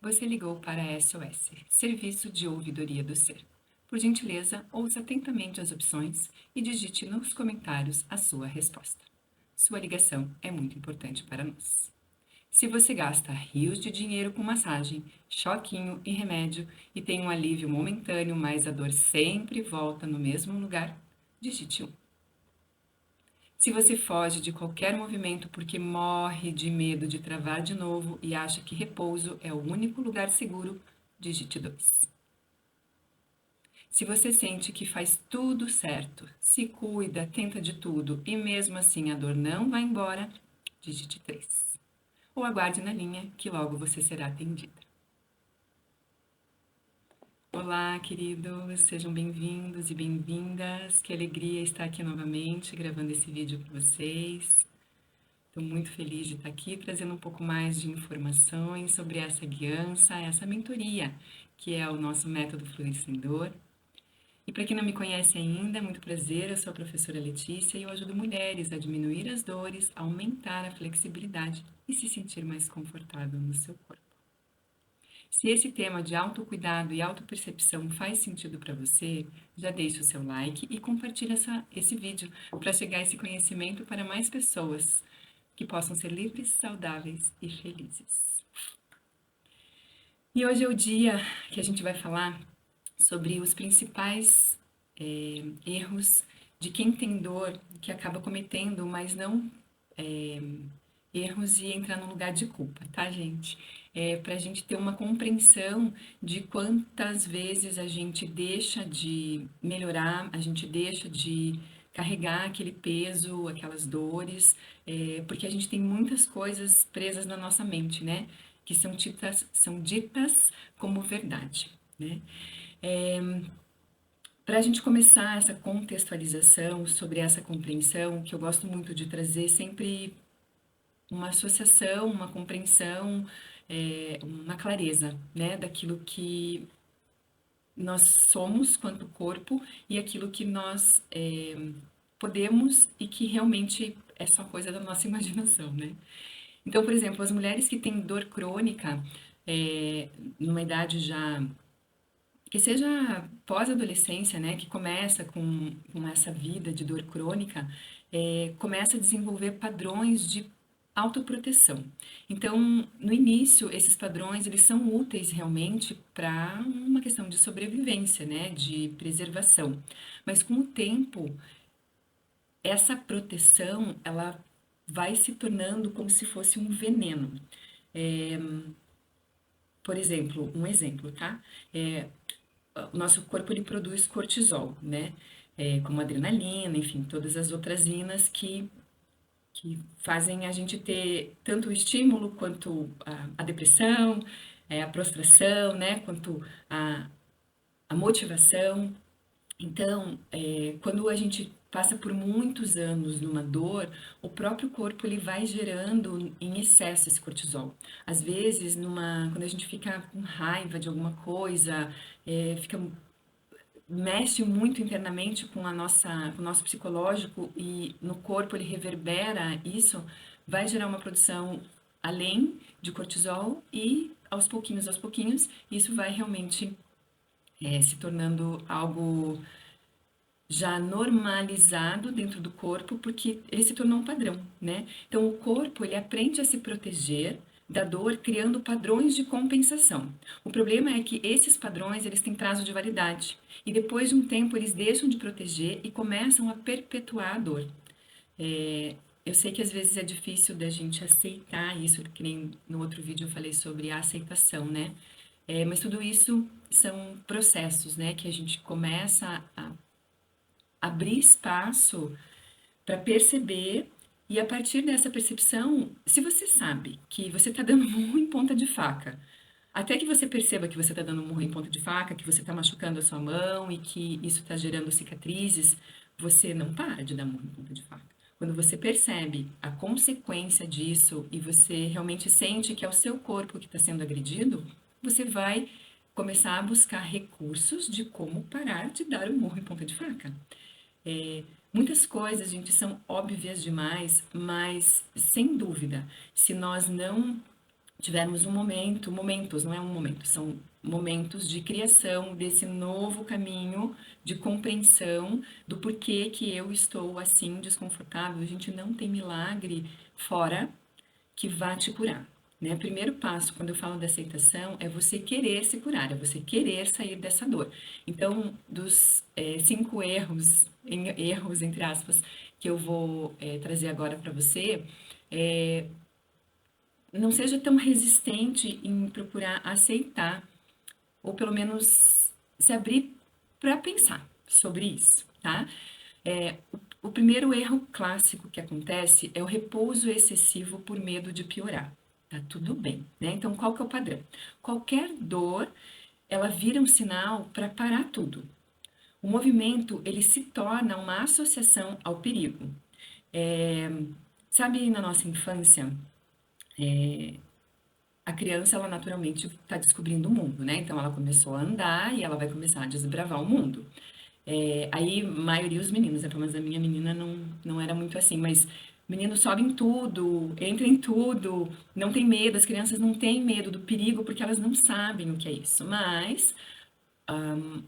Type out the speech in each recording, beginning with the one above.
Você ligou para a SOS, Serviço de Ouvidoria do Ser. Por gentileza, ouça atentamente as opções e digite nos comentários a sua resposta. Sua ligação é muito importante para nós. Se você gasta rios de dinheiro com massagem, choquinho e remédio e tem um alívio momentâneo, mas a dor sempre volta no mesmo lugar, digite 1. Se você foge de qualquer movimento porque morre de medo de travar de novo e acha que repouso é o único lugar seguro, digite 2. Se você sente que faz tudo certo, se cuida, tenta de tudo e mesmo assim a dor não vai embora, digite 3. Ou aguarde na linha que logo você será atendida. Olá, queridos, sejam bem-vindos e bem-vindas. Que alegria estar aqui novamente gravando esse vídeo para vocês. Estou muito feliz de estar aqui trazendo um pouco mais de informações sobre essa guiança, essa mentoria, que é o nosso método Fluir Sem Dor. E para quem não me conhece ainda, muito prazer, eu sou a professora Letícia e eu ajudo mulheres a diminuir as dores, aumentar a flexibilidade e se sentir mais confortável no seu corpo. Se esse tema de autocuidado e autopercepção faz sentido para você, já deixe o seu like e compartilhe esse vídeo para chegar esse conhecimento para mais pessoas que possam ser livres, saudáveis e felizes. E hoje é o dia que a gente vai falar sobre os principais erros de quem tem dor, que acaba cometendo, mas não erros e entrar no lugar de culpa, tá, gente? Para a gente ter uma compreensão de quantas vezes a gente deixa de melhorar, a gente deixa de carregar aquele peso, aquelas dores, porque a gente tem muitas coisas presas na nossa mente, né? Que são ditas como verdade, né? Para a gente começar essa contextualização sobre essa compreensão, que eu gosto muito de trazer sempre uma associação, uma compreensão, uma clareza, né, daquilo que nós somos quanto corpo e aquilo que nós podemos e que realmente é só coisa da nossa imaginação, né? Então, por exemplo, as mulheres que têm dor crônica, numa idade já que seja pós-adolescência, né, que começa com essa vida de dor crônica, começa a desenvolver padrões de autoproteção. Então, no início, esses padrões, eles são úteis realmente para uma questão de sobrevivência, né, de preservação. Mas com o tempo, essa proteção, ela vai se tornando como se fosse um veneno. Por exemplo, um exemplo, tá? O nosso corpo ele produz cortisol, né? Como adrenalina, enfim, todas as outras inas que fazem a gente ter tanto o estímulo quanto a depressão, a prostração, né? Quanto a motivação. Então, quando a gente passa por muitos anos numa dor, o próprio corpo ele vai gerando em excesso esse cortisol. Às vezes, quando a gente fica com raiva de alguma coisa, fica mexe muito internamente com o nosso psicológico e no corpo ele reverbera isso, vai gerar uma produção além de cortisol e aos pouquinhos, isso vai realmente se tornando algo já normalizado dentro do corpo, porque ele se tornou um padrão, né? Então, o corpo, ele aprende a se proteger da dor, criando padrões de compensação. O problema é que esses padrões, eles têm prazo de validade, e depois de um tempo, eles deixam de proteger e começam a perpetuar a dor. Eu sei que às vezes é difícil da gente aceitar isso, que nem no outro vídeo eu falei sobre a aceitação, né? Mas tudo isso são processos, né, que a gente começa a abrir espaço para perceber e a partir dessa percepção, se você sabe que você está dando murro em ponta de faca, até que você perceba que você está dando murro em ponta de faca, que você está machucando a sua mão e que isso está gerando cicatrizes, você não para de dar murro em ponta de faca. Quando você percebe a consequência disso e você realmente sente que é o seu corpo que está sendo agredido, você vai começar a buscar recursos de como parar de dar o murro em ponta de faca. Muitas coisas, gente, são óbvias demais, mas sem dúvida, se nós não tivermos um momento, momentos, não é um momento, são momentos de criação desse novo caminho de compreensão do porquê que eu estou assim desconfortável. A gente não tem milagre fora que vá te curar. Né? O primeiro passo, quando eu falo da aceitação, é você querer se curar, é você querer sair dessa dor. Então, dos 5 erros, entre aspas, que eu vou trazer agora para você, é, não seja tão resistente em procurar aceitar, ou pelo menos se abrir para pensar sobre isso, tá? O primeiro erro clássico que acontece é o repouso excessivo por medo de piorar. Tá tudo bem, né? Então, qual que é o padrão? Qualquer dor, ela vira um sinal para parar tudo. O movimento, ele se torna uma associação ao perigo. É, sabe, na nossa infância, a criança, ela naturalmente está descobrindo o mundo, né? Então, ela começou a andar e ela vai começar a desbravar o mundo. Aí, maioria os meninos, né? Mas a minha menina não era muito assim, mas menino sobe em tudo, entra em tudo, não tem medo, as crianças não têm medo do perigo porque elas não sabem o que é isso. Mas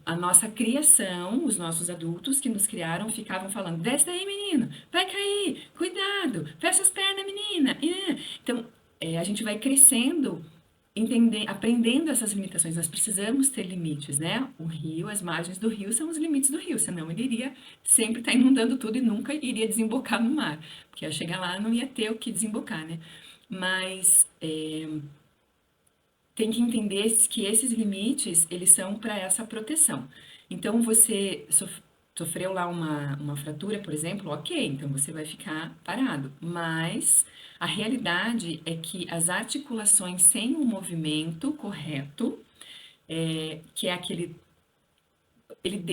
a nossa criação, os nossos adultos que nos criaram ficavam falando: desce daí, menino, vai cair, cuidado, fecha as pernas, menina. Então, a gente vai crescendo, aprendendo essas limitações. Nós precisamos ter limites, né? O rio, as margens do rio são os limites do rio, senão ele iria sempre estar inundando tudo e nunca iria desembocar no mar, porque ao chegar lá não ia ter o que desembocar, né? Mas tem que entender que esses limites, eles são para essa proteção. Então, você sofreu lá uma fratura, por exemplo, ok, então você vai ficar parado. Mas a realidade é que as articulações sem o movimento correto, que é aquele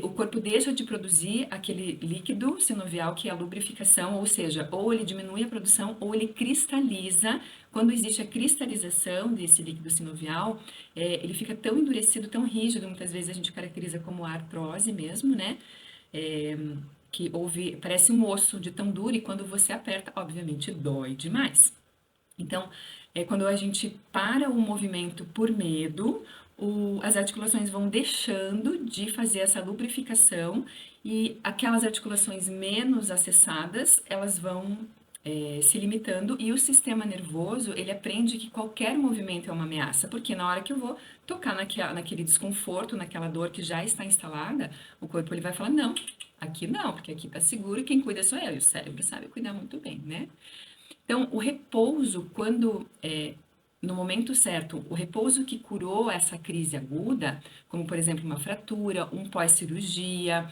o corpo deixa de produzir aquele líquido sinovial que é a lubrificação, ou seja, ou ele diminui a produção ou ele cristaliza. Quando existe a cristalização desse líquido sinovial, ele fica tão endurecido, tão rígido, muitas vezes a gente caracteriza como artrose mesmo, né? É, que parece um osso de tão duro e quando você aperta, obviamente dói demais. Então, quando a gente para o movimento por medo, as articulações vão deixando de fazer essa lubrificação e aquelas articulações menos acessadas, elas vão se limitando e o sistema nervoso, ele aprende que qualquer movimento é uma ameaça, porque na hora que eu vou tocar naquele desconforto, naquela dor que já está instalada, o corpo ele vai falar, não, aqui não, porque aqui tá seguro e quem cuida sou eu, e o cérebro sabe cuidar muito bem, né? Então, o repouso, no momento certo, o repouso que curou essa crise aguda, como por exemplo uma fratura, um pós-cirurgia,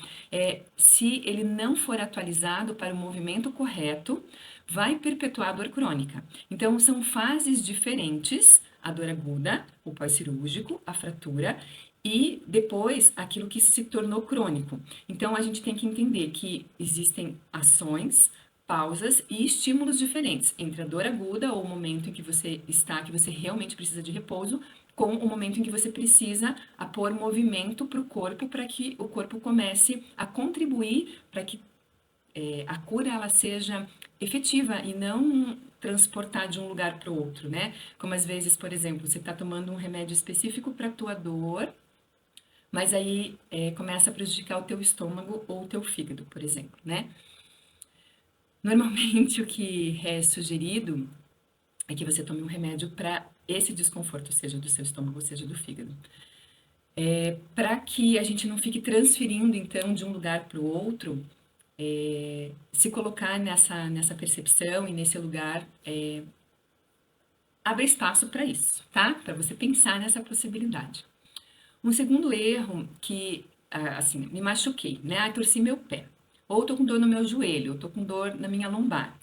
se ele não for atualizado para o movimento correto, vai perpetuar a dor crônica. Então, são fases diferentes, a dor aguda, o pós-cirúrgico, a fratura, e depois aquilo que se tornou crônico. Então, a gente tem que entender que existem ações, pausas e estímulos diferentes entre a dor aguda ou o momento em que você está, que você realmente precisa de repouso, com o momento em que você precisa pôr movimento para o corpo para que o corpo comece a contribuir para que a cura ela seja efetiva e não transportar de um lugar para o outro, né? Como às vezes, por exemplo, você está tomando um remédio específico para a tua dor, mas aí começa a prejudicar o teu estômago ou o teu fígado, por exemplo, né? Normalmente o que é sugerido é que você tome um remédio para esse desconforto, seja do seu estômago, seja do fígado. Para que a gente não fique transferindo, então, de um lugar para o outro, se colocar nessa percepção e nesse lugar, abre espaço para isso, tá? Para você pensar nessa possibilidade. Um segundo erro que, assim, me machuquei, né? Torci meu pé. Ou tô com dor no meu joelho, ou tô com dor na minha lombar.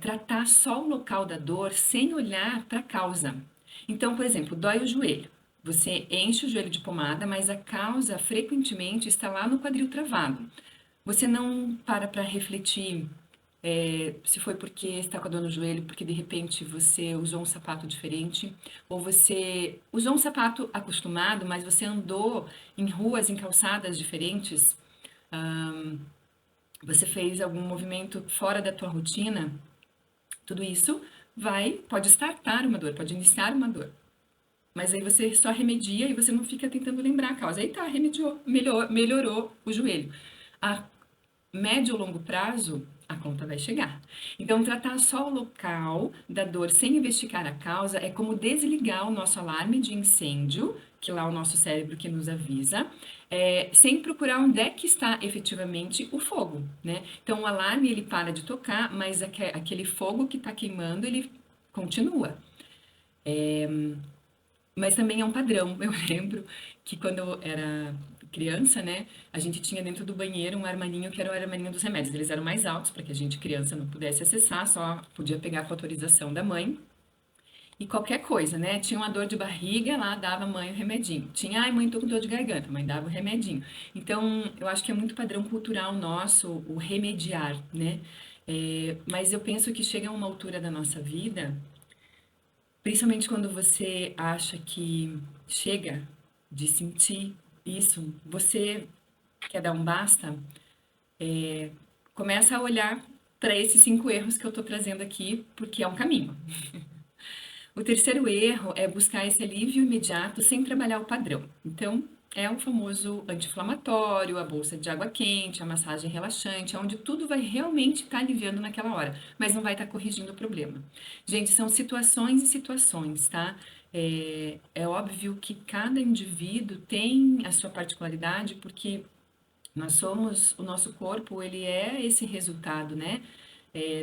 Tratar só o local da dor sem olhar para a causa. Então, por exemplo, dói o joelho. Você enche o joelho de pomada, mas a causa frequentemente está lá no quadril travado. Você não para refletir se foi porque está com a dor no joelho, porque de repente você usou um sapato diferente, ou você usou um sapato acostumado, mas você andou em ruas, em calçadas diferentes, você fez algum movimento fora da tua rotina, tudo isso pode startar uma dor, pode iniciar uma dor. Mas aí você só remedia e você não fica tentando lembrar a causa. Aí tá, remediou, melhorou o joelho. A médio ou longo prazo, a conta vai chegar. Então, tratar só o local da dor sem investigar a causa é como desligar o nosso alarme de incêndio, que lá é o nosso cérebro que nos avisa, sem procurar onde é que está efetivamente o fogo, né? Então, o alarme ele para de tocar, mas aquele fogo que está queimando, ele continua. Mas também é um padrão. Eu lembro que quando eu era criança, né, a gente tinha dentro do banheiro um armarinho que era o armarinho dos remédios. Eles eram mais altos para que a gente, criança, não pudesse acessar, só podia pegar com autorização da mãe. E qualquer coisa, né? Tinha uma dor de barriga, lá dava a mãe o remedinho. Tinha, ai, mãe, tô com dor de garganta, mãe dava o remedinho. Então, eu acho que é muito padrão cultural nosso o remediar, né? Mas eu penso que chega a uma altura da nossa vida, principalmente quando você acha que chega de sentir isso, você quer dar um basta, começa a olhar para esses 5 erros que eu estou trazendo aqui, porque é um caminho. O terceiro erro é buscar esse alívio imediato sem trabalhar o padrão. Então, é o famoso anti-inflamatório, a bolsa de água quente, a massagem relaxante, onde tudo vai realmente estar aliviando naquela hora, mas não vai estar corrigindo o problema. Gente, são situações e situações, tá? É óbvio que cada indivíduo tem a sua particularidade, porque nós somos, o nosso corpo, ele é esse resultado, né?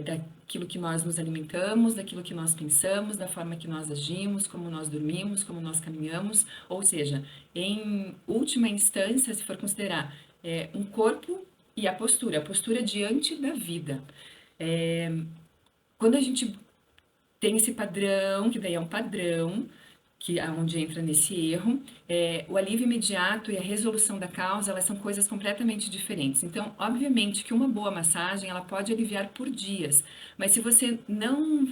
Daquilo que nós nos alimentamos, daquilo que nós pensamos, da forma que nós agimos, como nós dormimos, como nós caminhamos. Ou seja, em última instância, se for considerar um corpo e a postura diante da vida. Quando a gente tem esse padrão, que daí é um padrão, que é onde entra nesse erro, o alívio imediato e a resolução da causa, elas são coisas completamente diferentes. Então, obviamente que uma boa massagem, ela pode aliviar por dias, mas se você não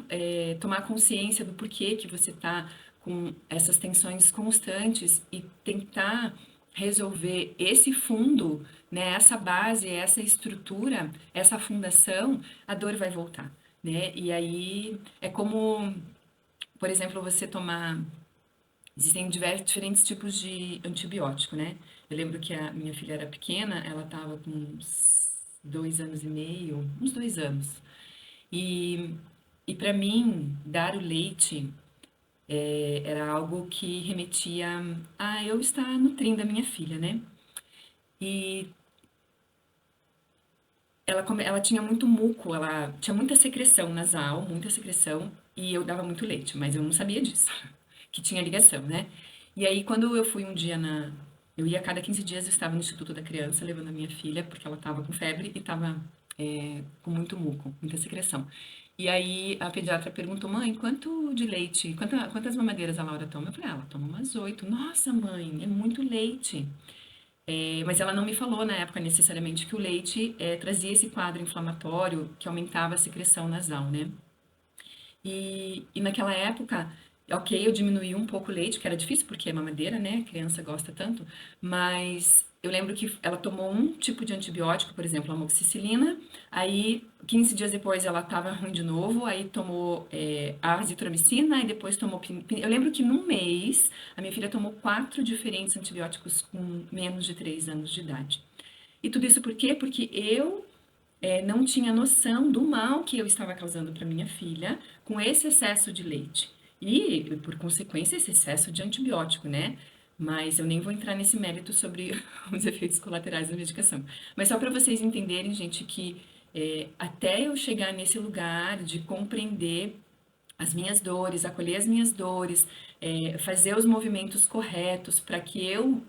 tomar consciência do porquê que você está com essas tensões constantes e tentar resolver esse fundo, né, essa base, essa estrutura, essa fundação, a dor vai voltar, né? E aí é como, por exemplo, você tomar. Existem diferentes tipos de antibiótico, né? Eu lembro que a minha filha era pequena, ela estava com uns 2 anos e meio, uns 2 anos. E, e para mim, dar o leite era algo que remetia a eu estar nutrindo a minha filha, né? E ela tinha muito muco, ela tinha muita secreção nasal, muita secreção, e eu dava muito leite, mas eu não sabia disso, que tinha ligação, né? E aí, quando eu fui um dia Eu ia a cada 15 dias, eu estava no Instituto da Criança, levando a minha filha, porque ela estava com febre e estava com muito muco, muita secreção. E aí, a pediatra perguntou, mãe, quanto de leite, quantas mamadeiras a Laura toma? Eu falei, ela toma umas 8. Nossa, mãe, é muito leite. Mas ela não me falou na época necessariamente que o leite trazia esse quadro inflamatório que aumentava a secreção nasal, né? E naquela época, ok, eu diminuí um pouco o leite, que era difícil porque é mamadeira, né? A criança gosta tanto, mas eu lembro que ela tomou um tipo de antibiótico, por exemplo, amoxicilina, aí 15 dias depois ela estava ruim de novo, aí tomou a azitromicina, e depois tomou... Eu lembro que num mês, a minha filha tomou 4 diferentes antibióticos com menos de 3 anos de idade. E tudo isso por quê? Porque eu não tinha noção do mal que eu estava causando para minha filha com esse excesso de leite. E, por consequência, esse excesso de antibiótico, né? Mas eu nem vou entrar nesse mérito sobre os efeitos colaterais da medicação. Mas só para vocês entenderem, gente, que até eu chegar nesse lugar de compreender as minhas dores, acolher as minhas dores, fazer os movimentos corretos para que eu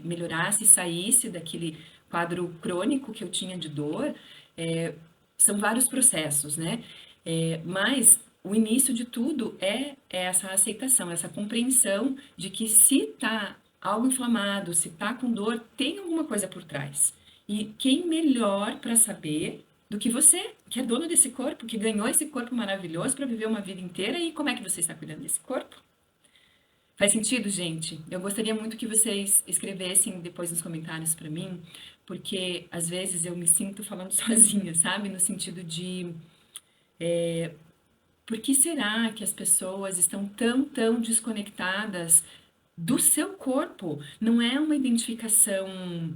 melhorasse e saísse daquele quadro crônico que eu tinha de dor, é, são vários processos, né? Mas o início de tudo é essa aceitação, essa compreensão de que se tá algo inflamado, se tá com dor, tem alguma coisa por trás. E quem melhor para saber do que você, que é dono desse corpo, que ganhou esse corpo maravilhoso para viver uma vida inteira e como é que você está cuidando desse corpo? Faz sentido, gente? Eu gostaria muito que vocês escrevessem depois nos comentários para mim, porque às vezes eu me sinto falando sozinha, sabe? No sentido de Por que será que as pessoas estão tão desconectadas do seu corpo? Não é uma identificação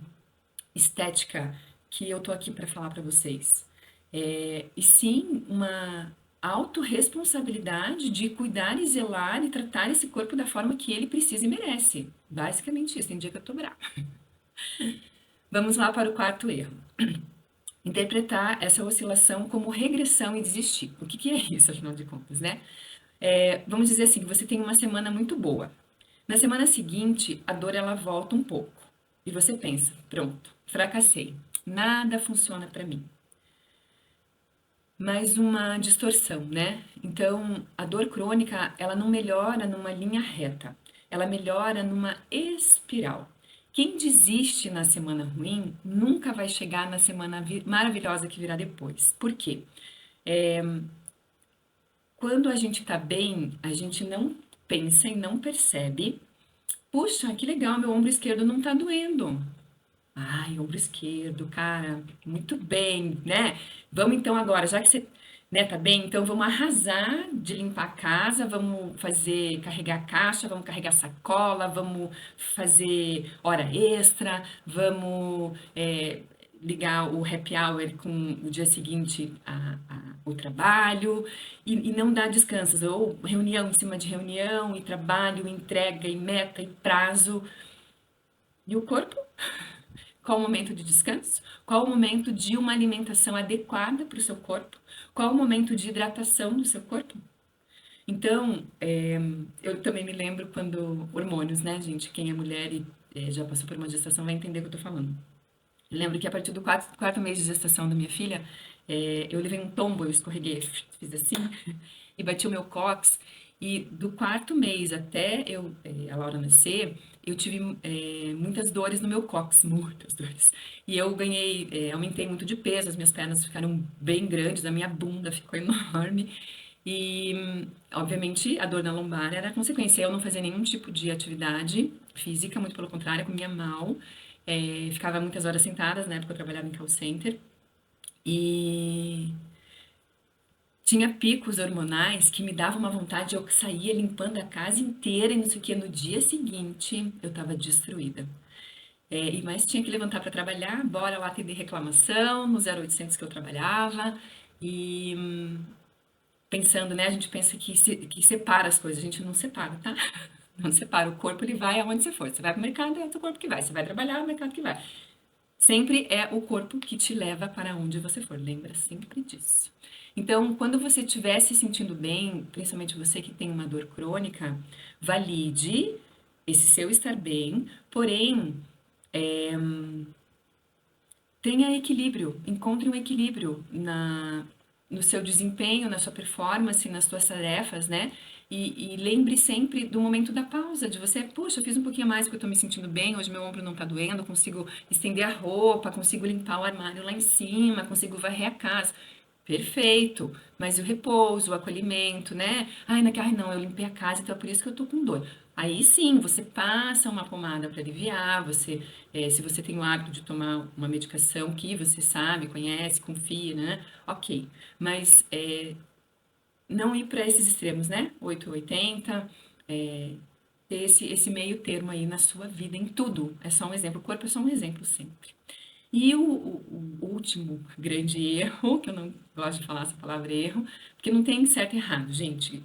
estética que eu tô aqui para falar para vocês. E sim uma autorresponsabilidade de cuidar e zelar e tratar esse corpo da forma que ele precisa e merece. Basicamente isso, tem dia que eu tô brava. Vamos lá para o quarto erro. Interpretar essa oscilação como regressão e desistir. O que que é isso, afinal de contas, né? Vamos dizer assim, que você tem uma semana muito boa. Na semana seguinte, a dor ela volta um pouco. E você pensa, pronto, fracassei. Nada funciona para mim. Mais uma distorção, né? Então, a dor crônica, ela não melhora numa linha reta. Ela melhora numa espiral. Quem desiste na semana ruim nunca vai chegar na semana maravilhosa que virá depois. Por quê? Quando a gente tá bem, a gente não pensa e não percebe. Puxa, que legal, meu ombro esquerdo não tá doendo. Ai, ombro esquerdo, cara, muito bem, né? Vamos então agora, já que você, né, tá bem, então vamos arrasar de limpar a casa, vamos fazer, carregar a caixa, vamos carregar sacola, vamos fazer hora extra, vamos ligar o happy hour com o dia seguinte o trabalho e não dar descansos, ou reunião em cima de reunião, e trabalho, entrega, e meta, e prazo. E o corpo? Qual o momento de descanso? Qual o momento de uma alimentação adequada para o seu corpo? Qual o momento de hidratação do seu corpo? Então, eu também me lembro quando hormônios, né, gente? Quem é mulher e já passou por uma gestação vai entender o que eu tô falando. Eu lembro que a partir do quarto mês de gestação da minha filha, eu levei um tombo, eu escorreguei, fiz assim, e bati o meu cóccix. E do quarto mês até a Laura nascer, eu tive muitas dores no meu cóccix, muitas dores. E eu ganhei, aumentei muito de peso, as minhas pernas ficaram bem grandes, a minha bunda ficou enorme. E, obviamente, a dor na lombar era a consequência. Eu não fazia nenhum tipo de atividade física, muito pelo contrário, comia mal. Ficava muitas horas sentadas, na época eu trabalhava em call center. E tinha picos hormonais que me davam uma vontade, eu saía limpando a casa inteira e não sei o que. No dia seguinte, eu tava destruída. Mas tinha que levantar para trabalhar, bora lá atender reclamação no 0800 que eu trabalhava. E pensando, né? A gente pensa que separa as coisas, a gente não separa, tá? Não separa. O corpo ele vai aonde você for. Você vai pro mercado, é o teu corpo que vai. Você vai trabalhar, é o mercado que vai. Sempre é o corpo que te leva para onde você for. Lembra sempre disso. Então, quando você estiver se sentindo bem, principalmente você que tem uma dor crônica, valide esse seu estar bem, porém, tenha equilíbrio, encontre um equilíbrio no seu desempenho, na sua performance, nas suas tarefas, né? E lembre sempre do momento da pausa, de você, puxa, eu fiz um pouquinho mais porque eu tô me sentindo bem, hoje meu ombro não tá doendo, eu consigo estender a roupa, consigo limpar o armário lá em cima, consigo varrer a casa. Perfeito, mas o repouso, o acolhimento, né? Ai, não, eu limpei a casa, então é por isso que eu tô com dor. Aí sim, você passa uma pomada para aliviar, se você tem o hábito de tomar uma medicação que você sabe, conhece, confia, né? Ok, mas não ir para esses extremos, né? 8 ou 80, ter esse meio termo aí na sua vida, em tudo. É só um exemplo, o corpo é só um exemplo sempre. E o último grande erro, que eu não gosto de falar essa palavra erro, porque não tem certo e errado, gente,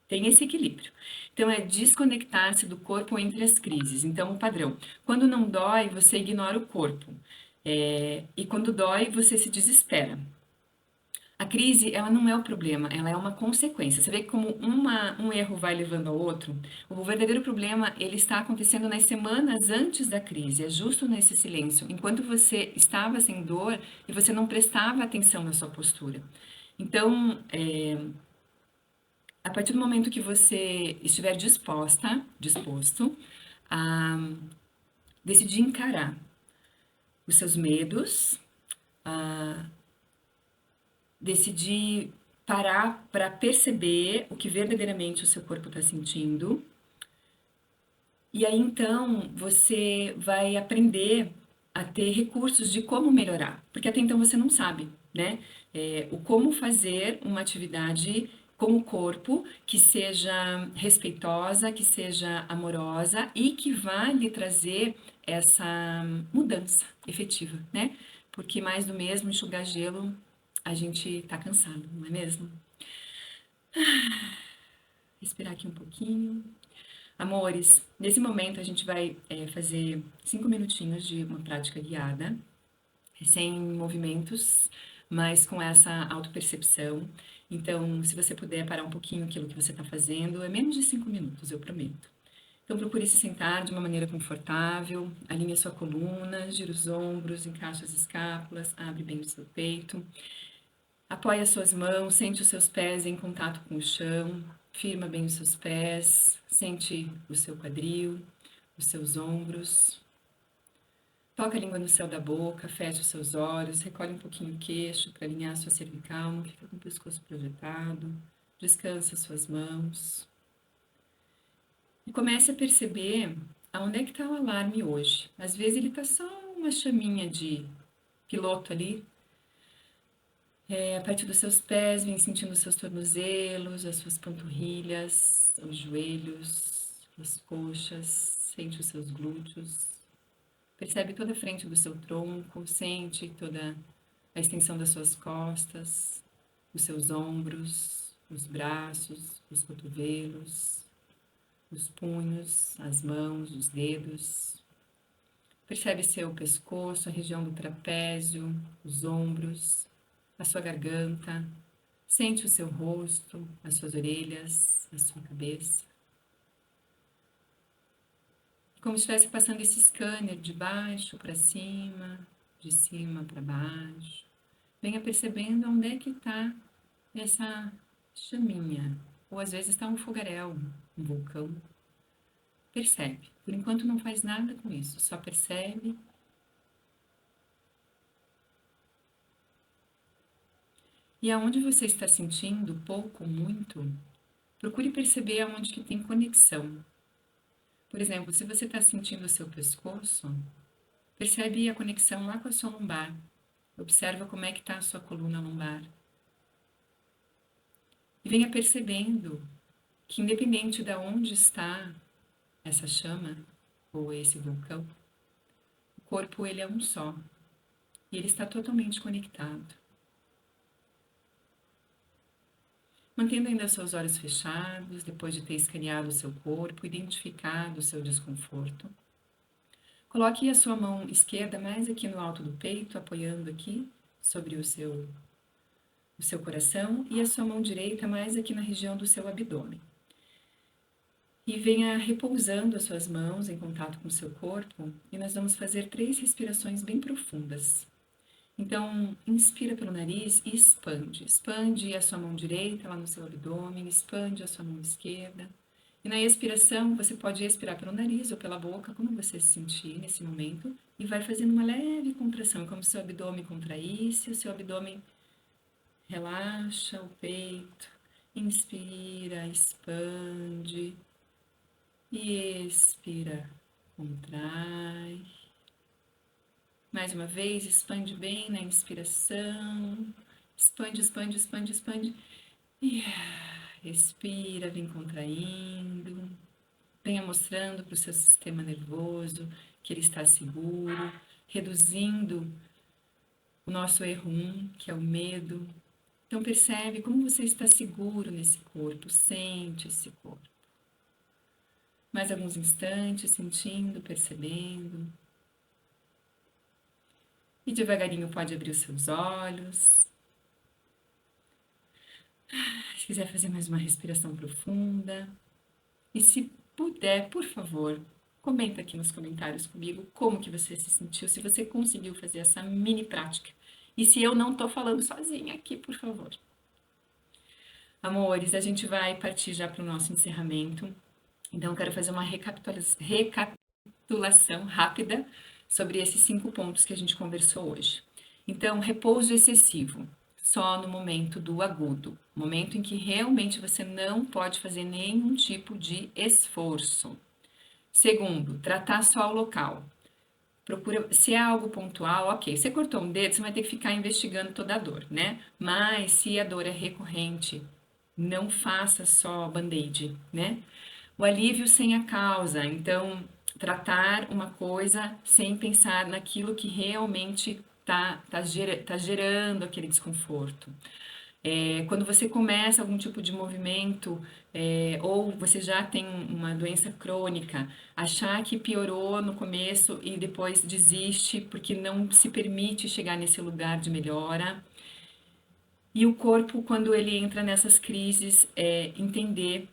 tem esse equilíbrio. Então, é desconectar-se do corpo entre as crises. Então, o padrão, quando não dói, você ignora o corpo. E quando dói, você se desespera. A crise, ela não é o problema, ela é uma consequência. Você vê que como um erro vai levando ao outro, o verdadeiro problema, ele está acontecendo nas semanas antes da crise, é justo nesse silêncio, enquanto você estava sem dor e você não prestava atenção na sua postura. Então, a partir do momento que você estiver disposto a decidir encarar os seus medos, decidir parar para perceber o que verdadeiramente o seu corpo está sentindo. E aí então você vai aprender a ter recursos de como melhorar, porque até então você não sabe, né? O como fazer uma atividade com o corpo, que seja respeitosa, que seja amorosa e que vá lhe trazer essa mudança efetiva, né? Porque mais do mesmo, enxugar gelo, a gente tá cansado, não é mesmo? Respirar aqui um pouquinho. Amores, nesse momento a gente vai fazer 5 minutinhos de uma prática guiada, sem movimentos, mas com essa autopercepção. Então, se você puder parar um pouquinho aquilo que você está fazendo, é menos de 5 minutos, eu prometo. Então, procure se sentar de uma maneira confortável, alinhe a sua coluna, gira os ombros, encaixa as escápulas, abre bem o seu peito. Apoie as suas mãos, sente os seus pés em contato com o chão, firma bem os seus pés, sente o seu quadril, os seus ombros. Toca a língua no céu da boca, fecha os seus olhos, recolhe um pouquinho o queixo para alinhar a sua cervical, não fica com o pescoço projetado. Descansa as suas mãos. E comece a perceber aonde é que está o alarme hoje. Às vezes ele está só uma chaminha de piloto ali. A partir dos seus pés, vem sentindo os seus tornozelos, as suas panturrilhas, os joelhos, as coxas, sente os seus glúteos. Percebe toda a frente do seu tronco, sente toda a extensão das suas costas, os seus ombros, os braços, os cotovelos, os punhos, as mãos, os dedos. Percebe seu pescoço, a região do trapézio, os ombros, a sua garganta. Sente o seu rosto, as suas orelhas, a sua cabeça. Como se estivesse passando esse scanner de baixo para cima, de cima para baixo. Venha percebendo onde é que está essa chaminha. Ou às vezes está um fogaréu, um vulcão. Percebe. Por enquanto não faz nada com isso, só percebe. E aonde você está sentindo pouco ou muito, procure perceber aonde que tem conexão. Por exemplo, se você está sentindo o seu pescoço, percebe a conexão lá com a sua lombar. Observa como é que está a sua coluna lombar. E venha percebendo que independente de onde está essa chama ou esse vulcão, o corpo ele é um só e ele está totalmente conectado. Mantendo ainda seus olhos fechados, depois de ter escaneado o seu corpo, identificado o seu desconforto, coloque a sua mão esquerda mais aqui no alto do peito, apoiando aqui sobre o seu coração, e a sua mão direita mais aqui na região do seu abdômen. E venha repousando as suas mãos em contato com o seu corpo, e nós vamos fazer 3 respirações bem profundas. Então, inspira pelo nariz e expande. Expande a sua mão direita lá no seu abdômen, expande a sua mão esquerda. E na expiração, você pode expirar pelo nariz ou pela boca, como você se sentir nesse momento, e vai fazendo uma leve contração, como se o seu abdômen contraísse, o seu abdômen relaxa o peito. Inspira, expande. E expira, contrai. Mais uma vez, expande bem na inspiração. Expande, expande, expande, expande. E respira, vem contraindo. Venha mostrando para o seu sistema nervoso que ele está seguro, reduzindo o nosso erro 1, que é o medo. Então percebe como você está seguro nesse corpo, sente esse corpo. Mais alguns instantes, sentindo, percebendo. E devagarinho pode abrir os seus olhos. Se quiser fazer mais uma respiração profunda. E se puder, por favor, comenta aqui nos comentários comigo como que você se sentiu, se você conseguiu fazer essa mini prática. E se eu não tô falando sozinha aqui, por favor. Amores, a gente vai partir já para o nosso encerramento. Então, eu quero fazer uma recapitulação rápida sobre esses 5 pontos que a gente conversou hoje. Então, repouso excessivo, só no momento do agudo, momento em que realmente você não pode fazer nenhum tipo de esforço. Segundo, tratar só o local. Procura, se é algo pontual, ok, você cortou um dedo, você vai ter que ficar investigando toda a dor, né? Mas se a dor é recorrente, Não faça só band-aid, né? O alívio sem a causa. Então, tratar uma coisa sem pensar naquilo que realmente tá gerando aquele desconforto. Quando você começa algum tipo de movimento, ou você já tem uma doença crônica, achar que piorou no começo e depois desiste porque não se permite chegar nesse lugar de melhora. E o corpo, quando ele entra nessas crises, entender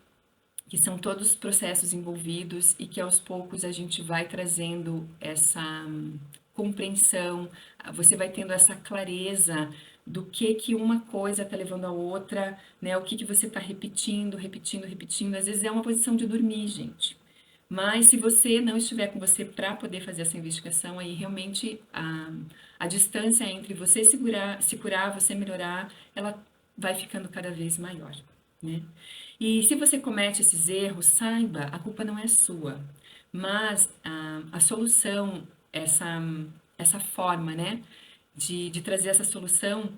que são todos processos envolvidos e que aos poucos a gente vai trazendo essa compreensão, você vai tendo essa clareza do que uma coisa está levando a outra, né? O que você está repetindo, repetindo, repetindo. Às vezes é uma posição de dormir, gente. Mas se você não estiver com você para poder fazer essa investigação, aí realmente a distância entre você se curar, você melhorar, ela vai ficando cada vez maior, né? E se você comete esses erros, saiba, a culpa não é sua, mas a solução, essa forma, né, de trazer essa solução,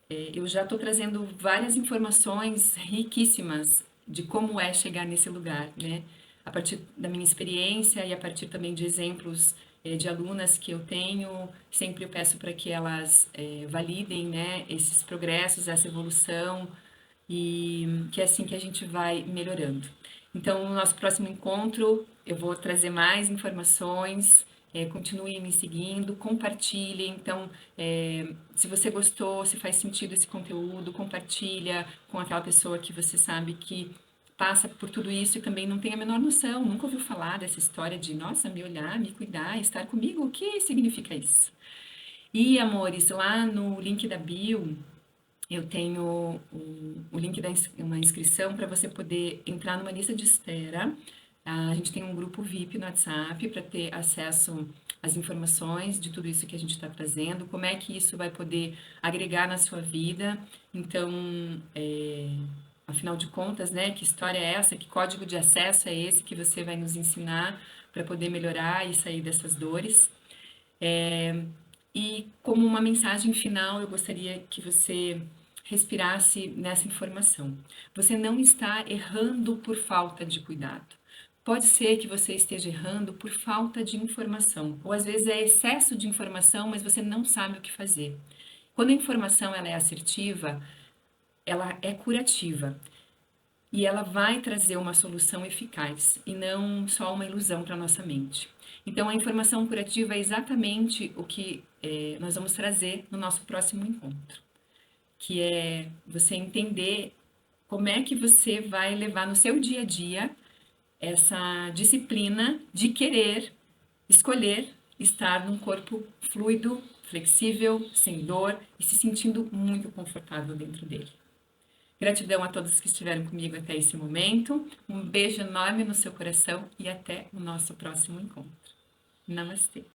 eu já estou trazendo várias informações riquíssimas de como é chegar nesse lugar, né? A partir da minha experiência e a partir também de exemplos de alunas que eu tenho, sempre eu peço para que elas validem, né, esses progressos, essa evolução, e que é assim que a gente vai melhorando. Então, no nosso próximo encontro, eu vou trazer mais informações. Continuem me seguindo, compartilhem. Então, se você gostou, se faz sentido esse conteúdo, compartilha com aquela pessoa que você sabe que passa por tudo isso e também não tem a menor noção, nunca ouviu falar dessa história de, nossa, me olhar, me cuidar, estar comigo, o que significa isso? E, amores, lá no link da bio, eu tenho o link da uma inscrição para você poder entrar numa lista de espera. A gente tem um grupo VIP no WhatsApp para ter acesso às informações de tudo isso que a gente está trazendo, como é que isso vai poder agregar na sua vida. Então, afinal de contas, né, que história é essa? Que código de acesso é esse que você vai nos ensinar para poder melhorar e sair dessas dores? E como uma mensagem final, eu gostaria que você respirasse nessa informação. Você não está errando por falta de cuidado. Pode ser que você esteja errando por falta de informação, ou às vezes é excesso de informação, mas você não sabe o que fazer. Quando a informação ela é assertiva, ela é curativa e ela vai trazer uma solução eficaz e não só uma ilusão para nossa mente. Então, a informação curativa é exatamente o que nós vamos trazer no nosso próximo encontro, que é você entender como é que você vai levar no seu dia a dia essa disciplina de querer escolher estar num corpo fluido, flexível, sem dor e se sentindo muito confortável dentro dele. Gratidão a todos que estiveram comigo até esse momento. Um beijo enorme no seu coração e até o nosso próximo encontro. Namastê!